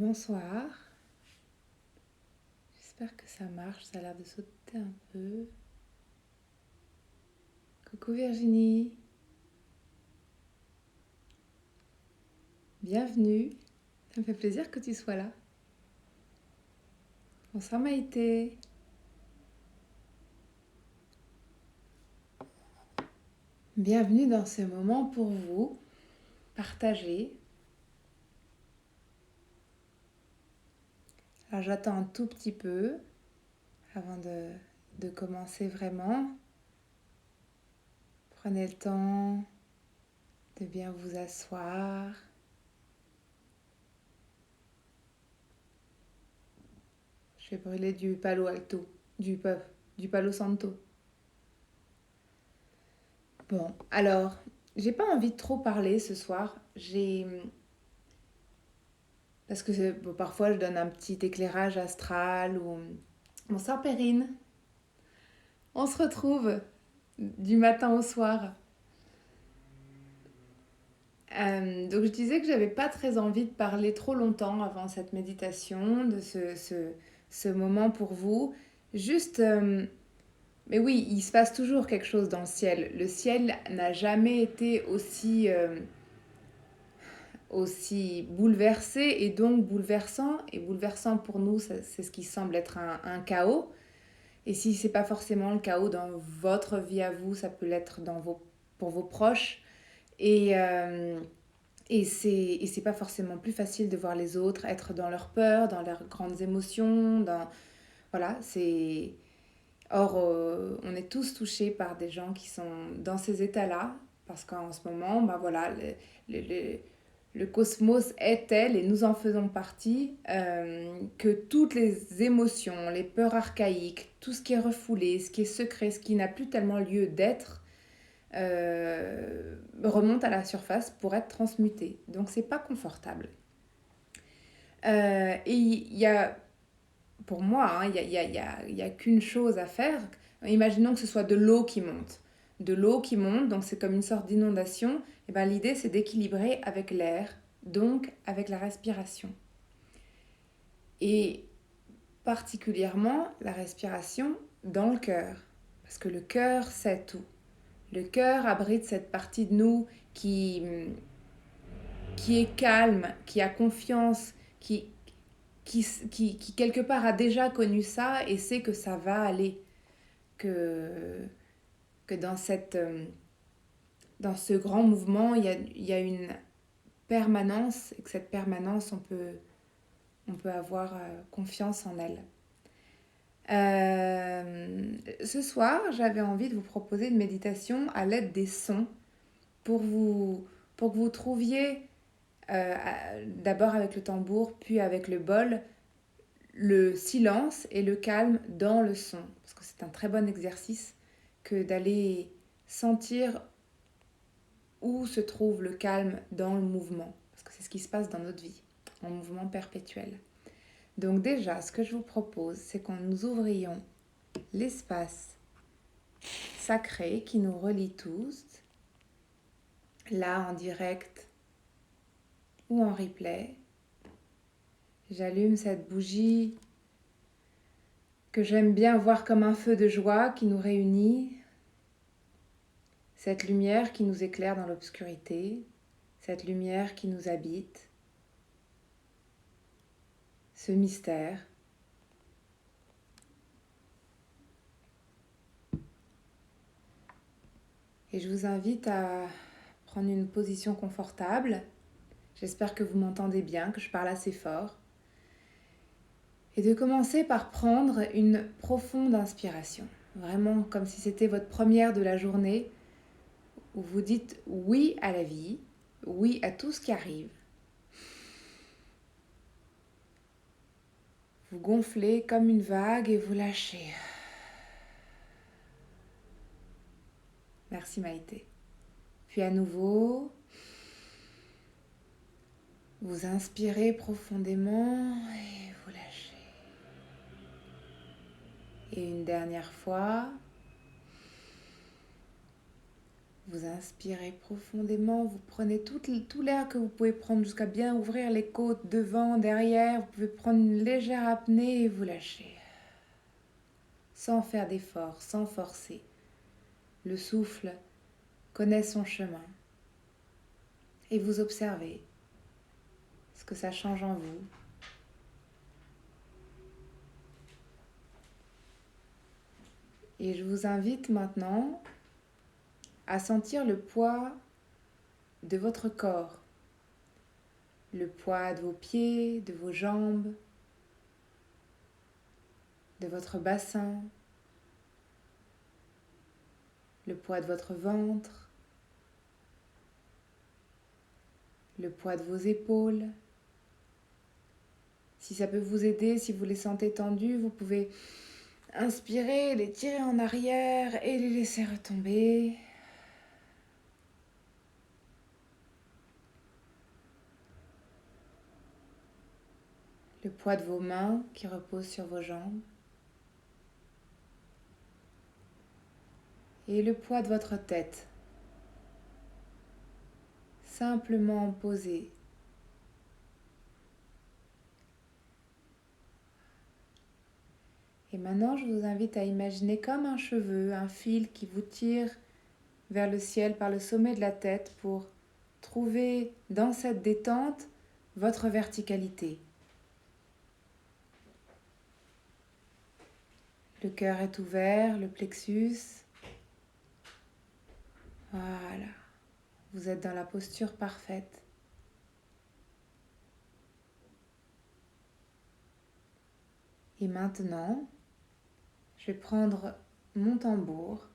Bonsoir, j'espère que ça marche, ça a l'air de sauter un peu. Coucou Virginie, bienvenue, ça me fait plaisir que tu sois là. Bonsoir Maïté, bienvenue dans ce moment pour vous, partager. Alors j'attends un tout petit peu avant de commencer vraiment. Prenez le temps de bien vous asseoir. Je vais brûler du palo alto, du palo santo. Bon, alors, j'ai pas envie de trop parler ce soir. Parce que bon, parfois je donne un petit éclairage astral ou... Bonsoir Perrine, on se retrouve du matin au soir. Donc je disais que j'avais pas très envie de parler trop longtemps avant cette méditation, de ce moment pour vous. Juste, mais oui, il se passe toujours quelque chose dans le ciel. Le ciel n'a jamais été aussi bouleversé et donc bouleversant. Et bouleversant pour nous, c'est ce qui semble être un chaos. Et si c'est pas forcément le chaos dans votre vie à vous, ça peut l'être pour vos proches. Et, euh, et c'est pas forcément plus facile de voir les autres être dans leur peur, dans leurs grandes émotions. Voilà, c'est... Or, on est tous touchés par des gens qui sont dans ces états-là, parce qu'en ce moment, bah voilà, le, le, le cosmos est tel, et nous en faisons partie, que toutes les émotions, les peurs archaïques, tout ce qui est refoulé, ce qui est secret, ce qui n'a plus tellement lieu d'être, remonte à la surface pour être transmuté. Donc c'est pas confortable. Et il y a, pour moi, il y a qu'une chose à faire. Imaginons que ce soit de l'eau qui monte. De l'eau qui monte, donc c'est comme une sorte d'inondation. Et ben, l'idée, c'est d'équilibrer avec l'air, donc avec la respiration. Et particulièrement la respiration dans le cœur. Parce que le cœur, c'est tout. Le cœur abrite cette partie de nous qui est calme, qui a confiance, qui quelque part a déjà connu ça et sait que ça va aller. Que dans ce grand mouvement, il y a une permanence et que cette permanence, on peut avoir confiance en elle. Ce soir, j'avais envie de vous proposer une méditation à l'aide des sons pour, vous, pour que vous trouviez, d'abord avec le tambour, puis avec le bol, le silence et le calme dans le son. Parce que c'est un très bon exercice que d'aller sentir où se trouve le calme dans le mouvement. Parce que c'est ce qui se passe dans notre vie, en mouvement perpétuel. Donc déjà, ce que je vous propose, c'est qu'on nous ouvrions l'espace sacré qui nous relie tous, là en direct ou en replay. J'allume cette bougie que j'aime bien voir comme un feu de joie qui nous réunit, cette lumière qui nous éclaire dans l'obscurité, cette lumière qui nous habite, ce mystère. Et je vous invite à prendre une position confortable. J'espère que vous m'entendez bien, que je parle assez fort. Et de commencer par prendre une profonde inspiration. Vraiment comme si c'était votre première de la journée, où vous dites oui à la vie, oui à tout ce qui arrive. Vous gonflez comme une vague et vous lâchez. Merci Maïté. Puis à nouveau, vous inspirez profondément et vous lâchez. Et une dernière fois, Vous inspirez profondément, vous prenez tout l'air que vous pouvez prendre jusqu'à bien ouvrir les côtes devant, derrière. Vous pouvez prendre une légère apnée et vous lâchez. Sans faire d'effort, sans forcer. Le souffle connaît son chemin. Et vous observez ce que ça change en vous. Et je vous invite maintenant à sentir le poids de votre corps, le poids de vos pieds, de vos jambes, de votre bassin, le poids de votre ventre, le poids de vos épaules. Si ça peut vous aider, si vous les sentez tendus, vous pouvez inspirer, les tirer en arrière et les laisser retomber. Le poids de vos mains qui reposent sur vos jambes. Et le poids de votre tête. Simplement posé. Et maintenant, je vous invite à imaginer comme un cheveu, un fil qui vous tire vers le ciel par le sommet de la tête pour trouver dans cette détente votre verticalité. Le cœur est ouvert, le plexus. Voilà. Vous êtes dans la posture parfaite. Et maintenant, je vais prendre mon tambour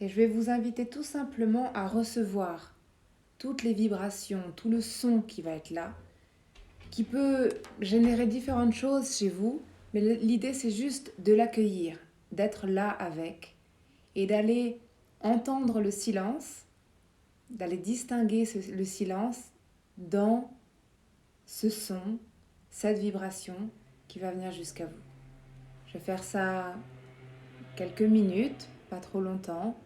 et je vais vous inviter tout simplement à recevoir toutes les vibrations, tout le son qui va être là, qui peut générer différentes choses chez vous, mais l'idée c'est juste de l'accueillir, d'être là avec et d'aller entendre le silence, d'aller distinguer le silence dans ce son, cette vibration qui va venir jusqu'à vous. Je vais faire ça quelques minutes, pas trop longtemps.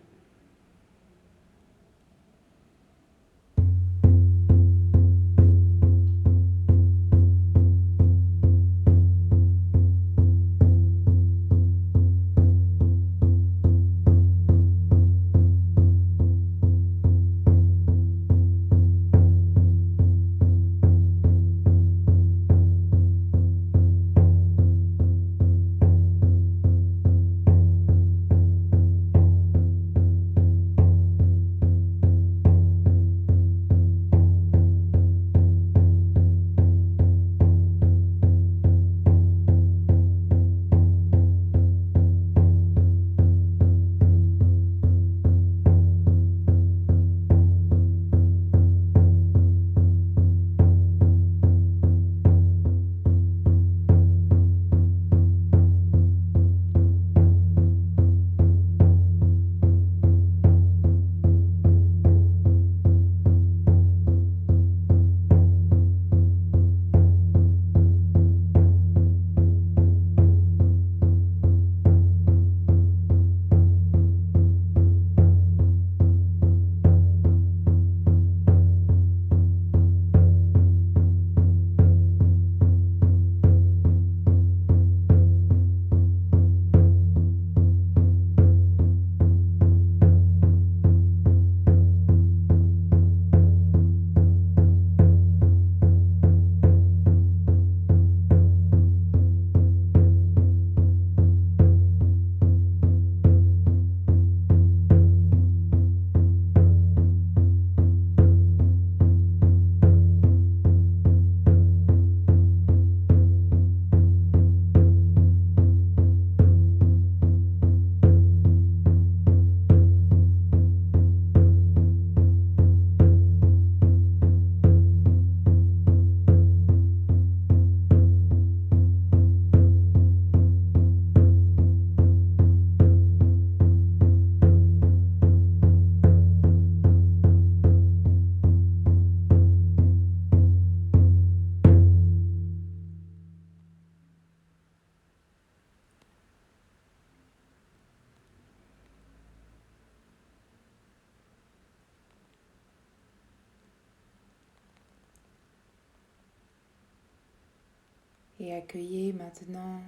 Et accueillez maintenant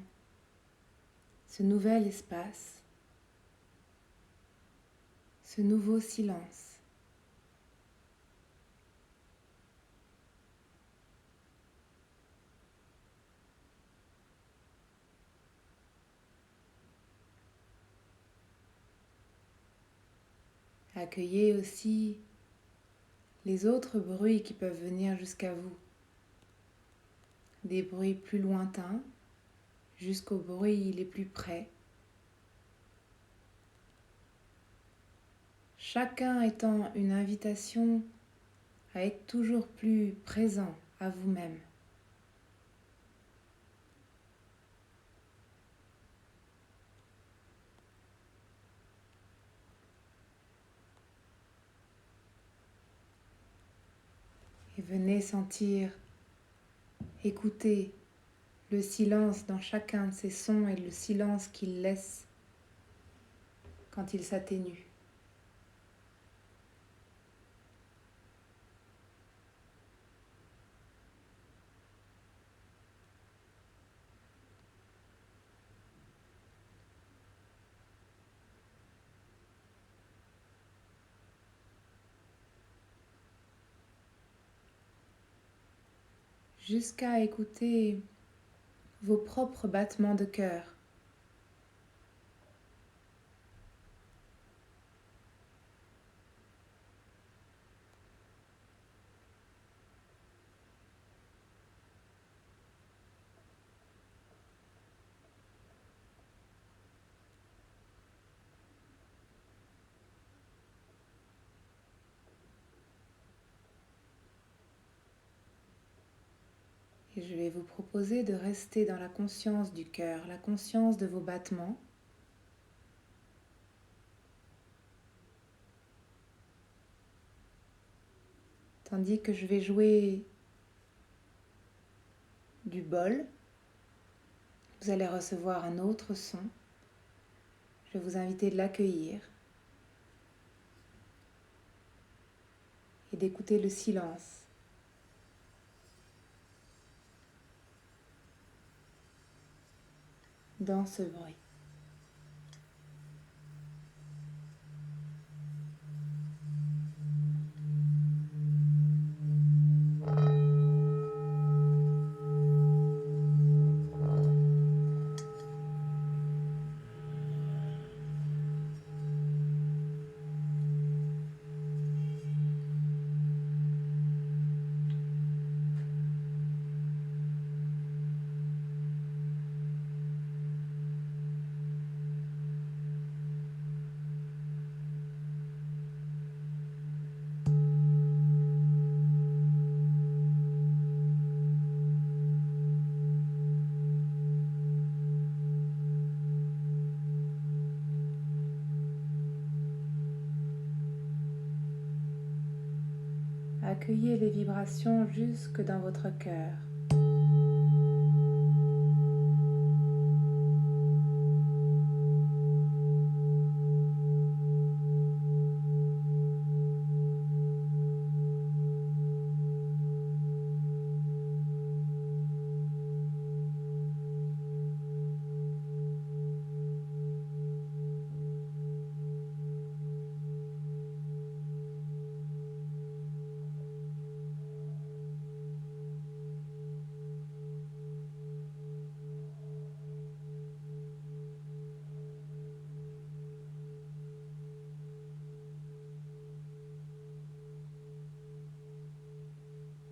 ce nouvel espace, ce nouveau silence. Accueillez aussi les autres bruits qui peuvent venir jusqu'à vous, des bruits plus lointains jusqu'aux bruits les plus près, chacun étant une invitation à être toujours plus présent à vous-même. Et venez sentir, écouter le silence dans chacun de ces sons et le silence qu'il laisse quand il s'atténue. Jusqu'à écouter vos propres battements de cœur. Et je vais vous proposer de rester dans la conscience du cœur, la conscience de vos battements. Tandis que je vais jouer du bol, vous allez recevoir un autre son. Je vais vous inviter de l'accueillir et d'écouter le silence. Dans ce bruit. Accueillez les vibrations jusque dans votre cœur.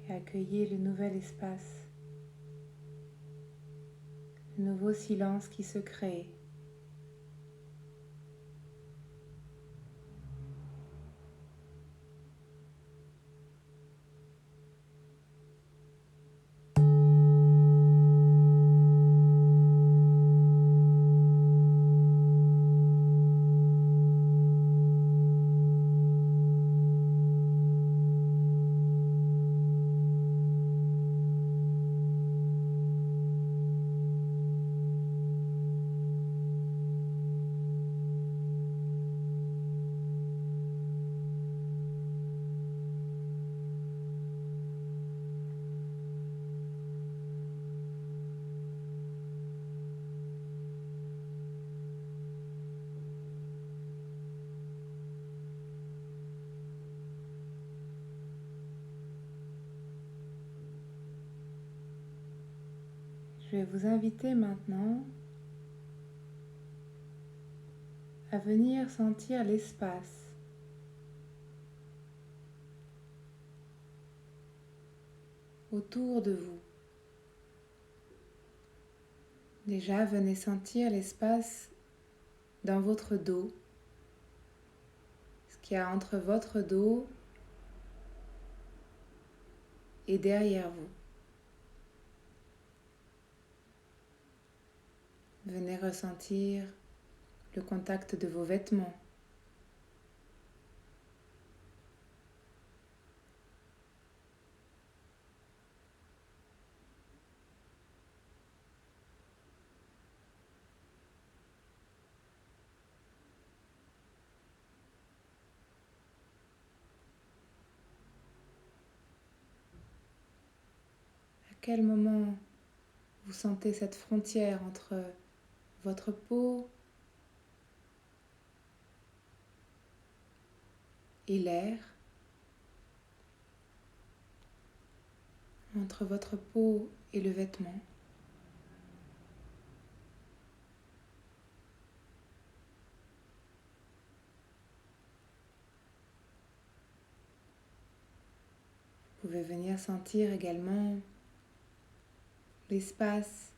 Et accueillez le nouvel espace, le nouveau silence qui se crée. Je vais vous inviter maintenant à venir sentir l'espace autour de vous. Déjà, venez sentir l'espace dans votre dos, ce qu'il y a entre votre dos et derrière vous. Venez ressentir le contact de vos vêtements. À quel moment vous sentez cette frontière entre votre peau et l'air, entre votre peau et le vêtement. Vous pouvez venir sentir également l'espace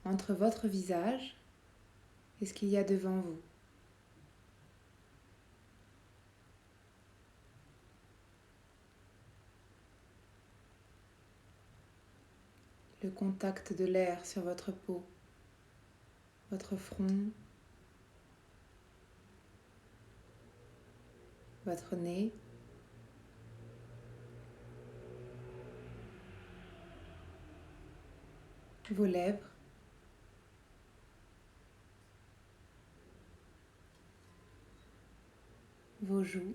entre votre visage et ce qu'il y a devant vous. Le contact de l'air sur votre peau, votre front, votre nez, vos lèvres, vos joues,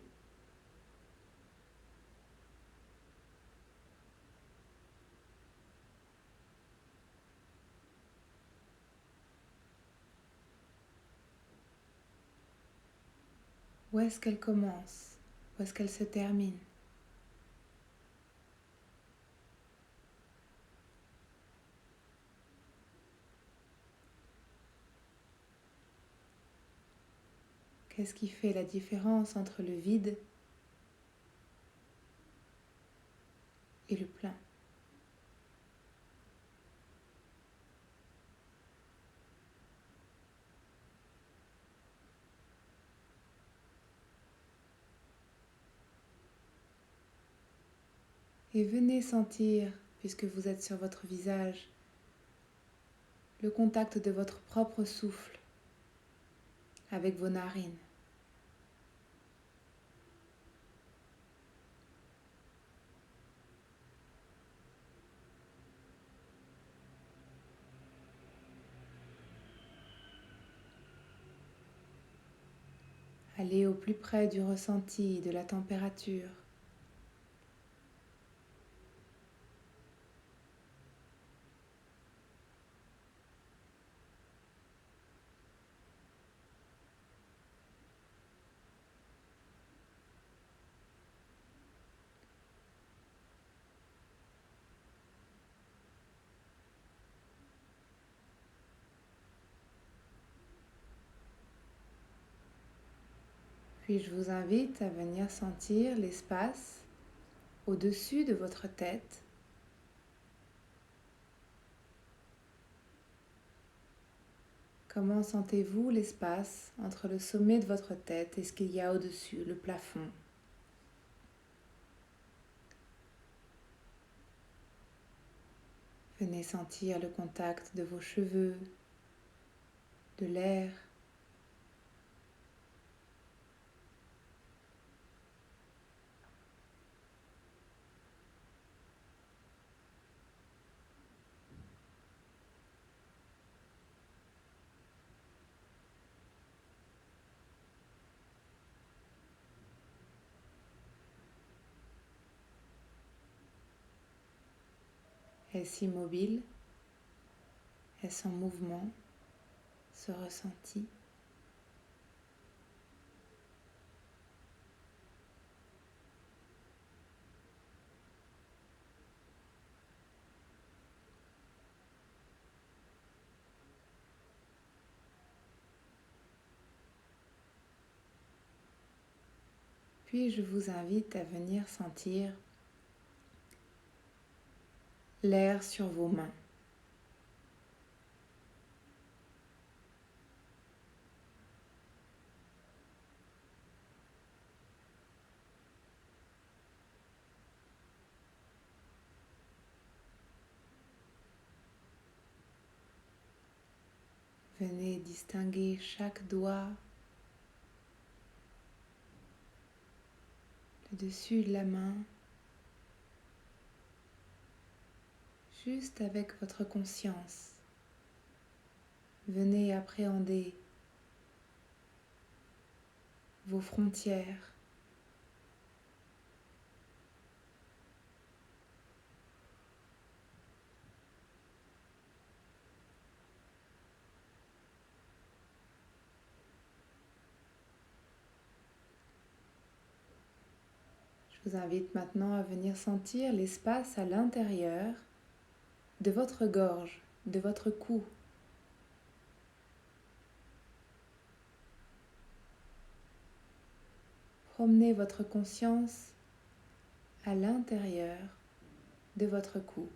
où est-ce qu'elle commence, où est-ce qu'elle se termine. Qu'est-ce qui fait la différence entre le vide et le plein? Et venez sentir, puisque vous êtes sur votre visage, le contact de votre propre souffle avec vos narines. Allez au plus près du ressenti, de la température. Puis je vous invite à venir sentir l'espace au-dessus de votre tête. Comment sentez-vous l'espace entre le sommet de votre tête et ce qu'il y a au-dessus, le plafond? Venez sentir le contact de vos cheveux, de l'air. Est-ce immobile? Est-ce en mouvement? Ce ressenti? Puis je vous invite à venir sentir l'air sur vos mains. Venez distinguer chaque doigt, le dessus de la main, juste avec votre conscience. Venez appréhender vos frontières. Je vous invite maintenant à venir sentir l'espace à l'intérieur de votre gorge, de votre cou. Promenez votre conscience à l'intérieur de votre cou.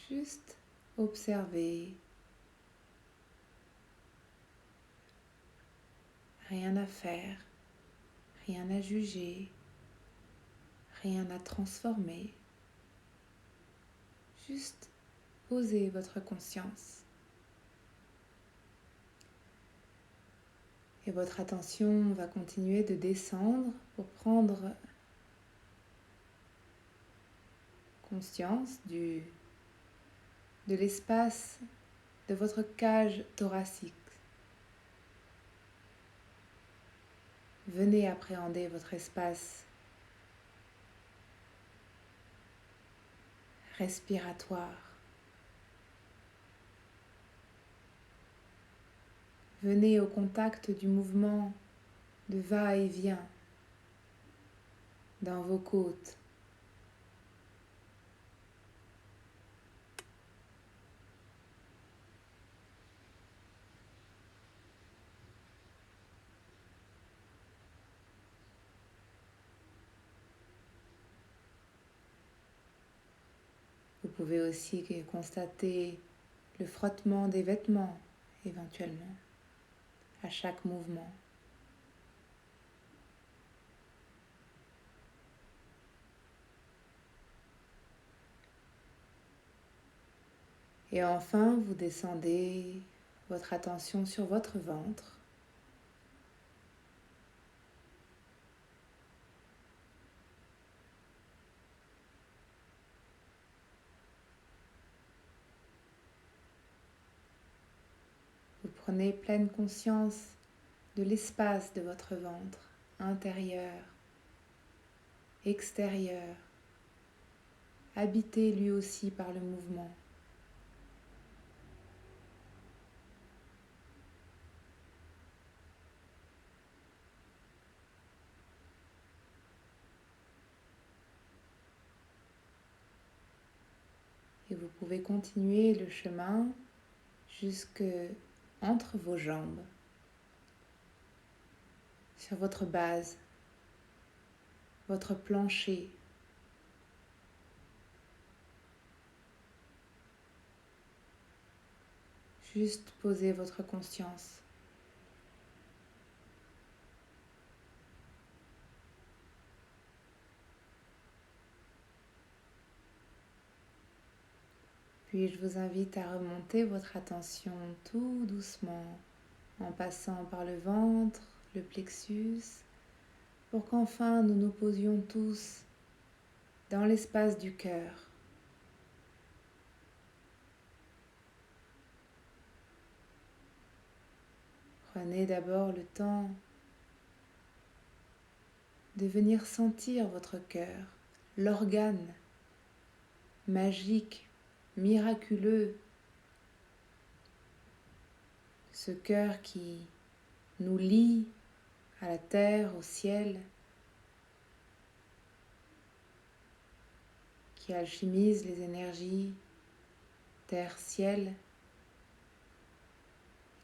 Juste observer, rien à faire, rien à juger, rien à transformer. Juste posez votre conscience. Et votre attention va continuer de descendre pour prendre conscience de l'espace de votre cage thoracique. Venez appréhender votre espace respiratoire. Venez au contact du mouvement de va-et-vient dans vos côtes. Vous pouvez aussi constater le frottement des vêtements éventuellement à chaque mouvement. Et enfin, vous descendez votre attention sur votre ventre. Vous prenez pleine conscience de l'espace de votre ventre, intérieur, extérieur, habité lui aussi par le mouvement. Et vous pouvez continuer le chemin jusque entre vos jambes, sur votre base, votre plancher. Juste posez votre conscience. Puis je vous invite à remonter votre attention tout doucement en passant par le ventre, le plexus, pour qu'enfin nous nous posions tous dans l'espace du cœur. Prenez d'abord le temps de venir sentir votre cœur, l'organe magique miraculeux, ce cœur qui nous lie à la terre, au ciel, qui alchimise les énergies terre-ciel,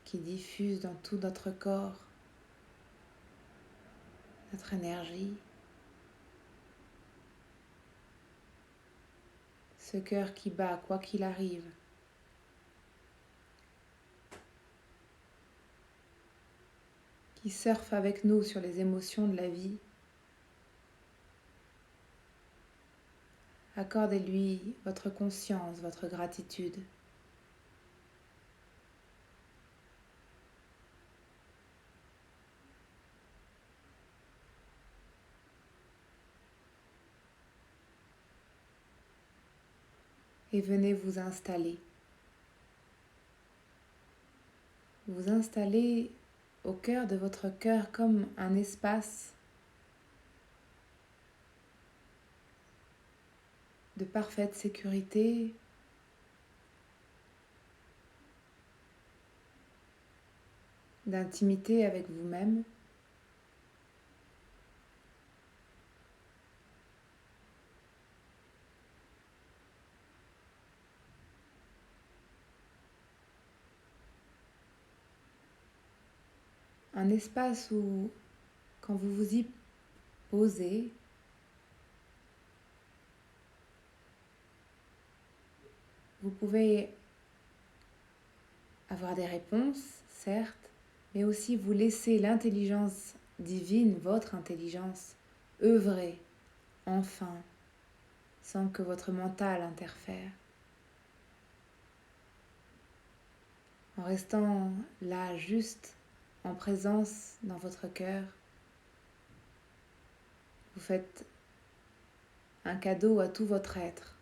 qui diffuse dans tout notre corps notre énergie. Ce cœur qui bat quoi qu'il arrive. Qui surfe avec nous sur les émotions de la vie. Accordez-lui votre conscience, votre gratitude. Et venez vous installer. Vous installer au cœur de votre cœur comme un espace de parfaite sécurité, d'intimité avec vous-même. Un espace où, quand vous vous y posez, vous pouvez avoir des réponses, certes, mais aussi vous laisser l'intelligence divine, votre intelligence, œuvrer, enfin, sans que votre mental interfère. En restant là, juste, en présence dans votre cœur, vous faites un cadeau à tout votre être,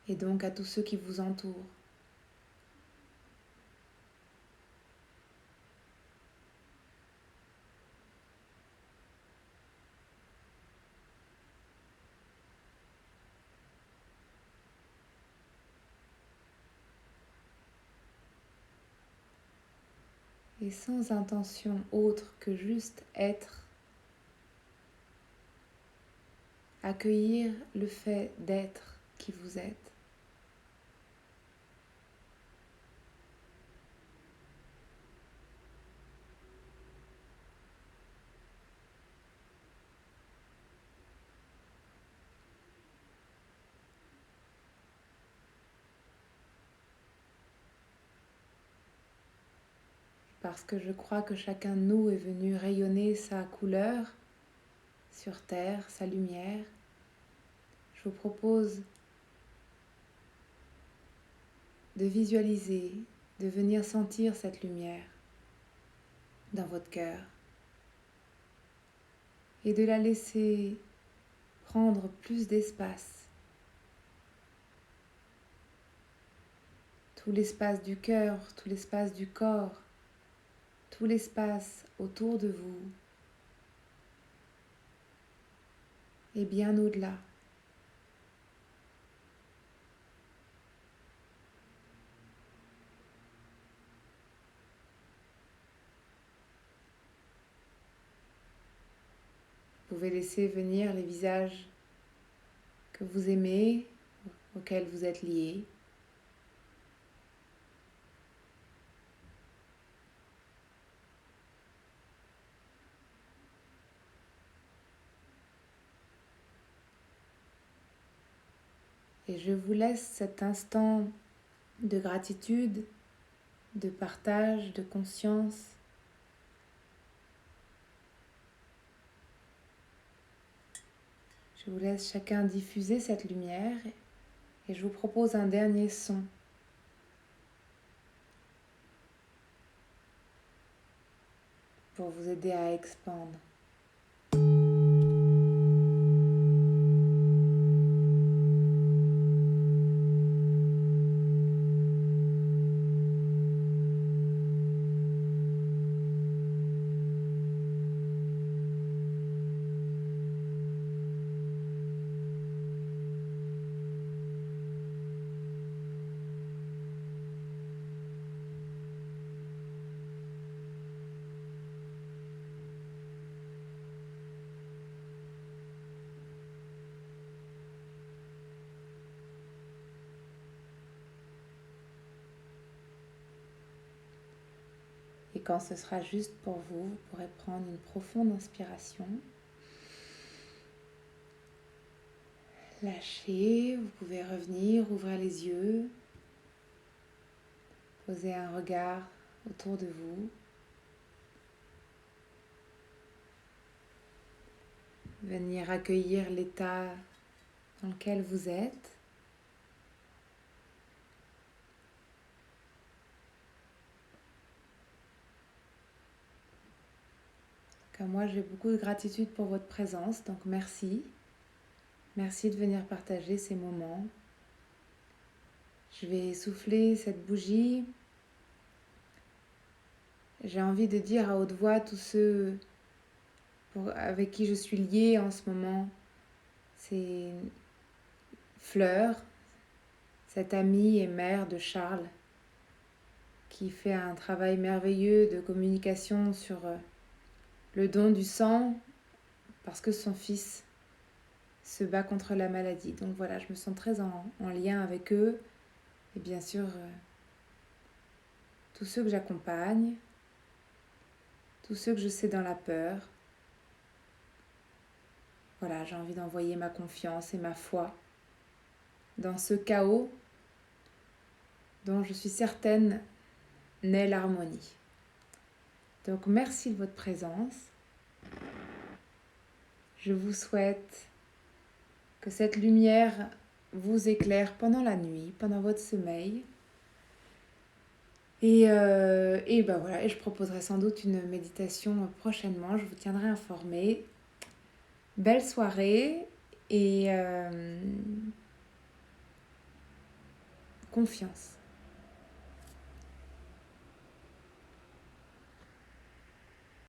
et donc à tous ceux qui vous entourent. Et sans intention autre que juste être, accueillir le fait d'être qui vous êtes. Parce que je crois que chacun de nous est venu rayonner sa couleur sur Terre, sa lumière, je vous propose de visualiser, de venir sentir cette lumière dans votre cœur et de la laisser prendre plus d'espace. Tout l'espace du cœur, tout l'espace du corps, tout l'espace autour de vous et bien au-delà. Vous pouvez laisser venir les visages que vous aimez, auxquels vous êtes liés. Et je vous laisse cet instant de gratitude, de partage, de conscience. Je vous laisse chacun diffuser cette lumière et je vous propose un dernier son pour vous aider à expandre. Et quand ce sera juste pour vous, vous pourrez prendre une profonde inspiration. Lâchez, vous pouvez revenir, ouvrir les yeux, poser un regard autour de vous. Venir accueillir l'état dans lequel vous êtes. Comme moi, j'ai beaucoup de gratitude pour votre présence, donc merci. Merci de venir partager ces moments. Je vais souffler cette bougie. J'ai envie de dire à haute voix tous ceux avec qui je suis liée en ce moment. C'est Fleur, cette amie et mère de Charles, qui fait un travail merveilleux de communication sur le don du sang, parce que son fils se bat contre la maladie. Donc voilà, je me sens très en lien avec eux. Et bien sûr, tous ceux que j'accompagne, tous ceux que je sais dans la peur. Voilà, j'ai envie d'envoyer ma confiance et ma foi dans ce chaos dont je suis certaine naît l'harmonie. Donc merci de votre présence. Je vous souhaite que cette lumière vous éclaire pendant la nuit, pendant votre sommeil. Et ben voilà, et je proposerai sans doute une méditation prochainement, je vous tiendrai informé. Belle soirée et confiance.